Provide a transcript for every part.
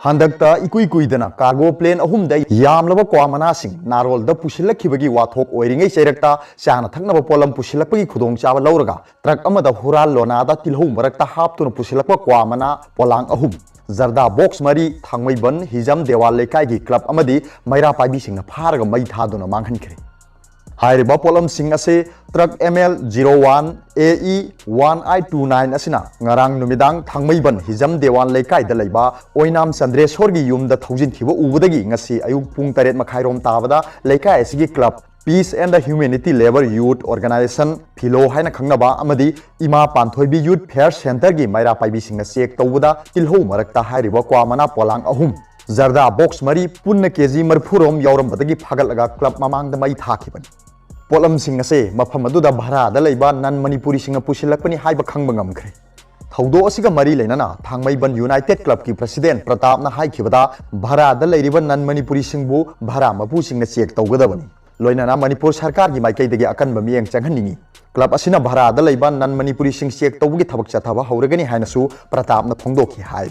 Handakta ikui kuidana cargo plane ahumda yamlaba kwamana sing narol da pusillakibagi wathok oiringei cheirakta chana thaknaba polam pusillakpagi khudong chaba lauraga truck amada hural lona da tilhou marakta haptuna pusillakpa kwamana polang ahum zarda box mari thangmaiban hijam dewal lekai gi club amadi maira paibi singna pharaga mei-thaduna manghankhre Hairiba polam sing ase truck ML01 AE 1829 asina ngarang numidang thangmaiban hijam dewan lekai da leiba oinam Chandreswar gi yumda thoujin thiba ubudagi ngasi ayuk pung 8 makhairom tabada lekai asigi club Peace and the Humanity Labor Youth Organization Philo haina khangnaba amadi ima panthoibi youth fair center gi maira paibi singna check tawuda tilhou marakta hairiba kwamana polang ahum zarda box mari punna kg marphurom yauram badagi phagalaga club mamang da mai thakibani Polam sing ase mafam aduda bhara da leiba nan manipuri singa pusillakpani haiba khangba ngamkhre thaudo asiga mari leinana thangmaiban United Club ki president Pratapna haikibada bhara da leiriba nan manipuri singbu bhara mapu singna check tawgadabani loinana Manipur sarkar gi maikai dagi akanba miyeng changhanningi club asina bhara da leiba nan manipuri sing check tawgi thabak chathaba hauragani hainasu Pratapna phongdokhi hai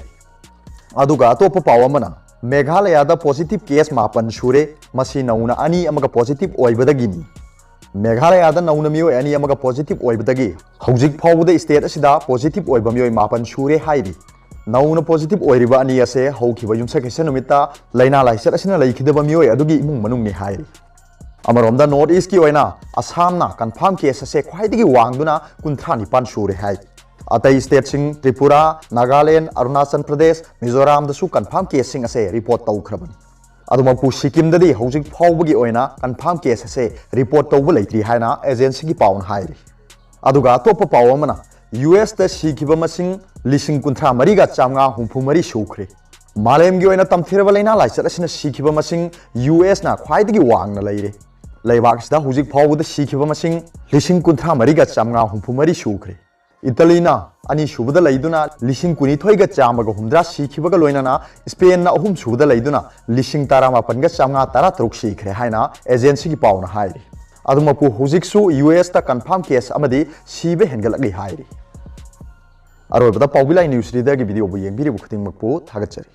aduga atopa pawamana Meghalaya da positive case mapan shure masi nauna ani amaga positive oibadagini Meghalaya da nauna miyo ani amaga positive oibadagi houjik phawda state asida positive oiba miyo mapan shure hairi nauna positive oiriba ani ase haukiba yumsa kese numita laina laisat asina laikhidaba miyo adugi imung manung ni hairi amaromda north east ki oina assamna confirm case ase khwaidagi wangduna 39 shure hai atai state sing Tripura Nagaland Arunachal Pradesh Mizoram da su confirm case sing ase report tawkhrabani aduma pu Sikkim dadi houjik phawbagi oina confirm case ase report tawba leitri haina agency gi pawn hairi aduga topa pawamana US da sikhiba masing lising kunthra mariga chamnga humphumari sukhre malem gi oina tamthiraba leina laisat asina sikhiba masing US na khwaidagi wangna leire leibak sida houjik phawda sikhiba masing lising kunthra mariga chamnga humphumari sukhre Italina ani shubada laiduna lising kuni thoiga chamaga humdra sikhibaga loinana Spain na ahum shubada laiduna lising tarama panga chamnga tara truk sikhre haina agency gi pawna hairi aduma pu hujiksu US ta confirm case amadi sibe hengalagi hairi arobada pawbilai news reader gi video bu yengbiri bu khuting makpu thagachari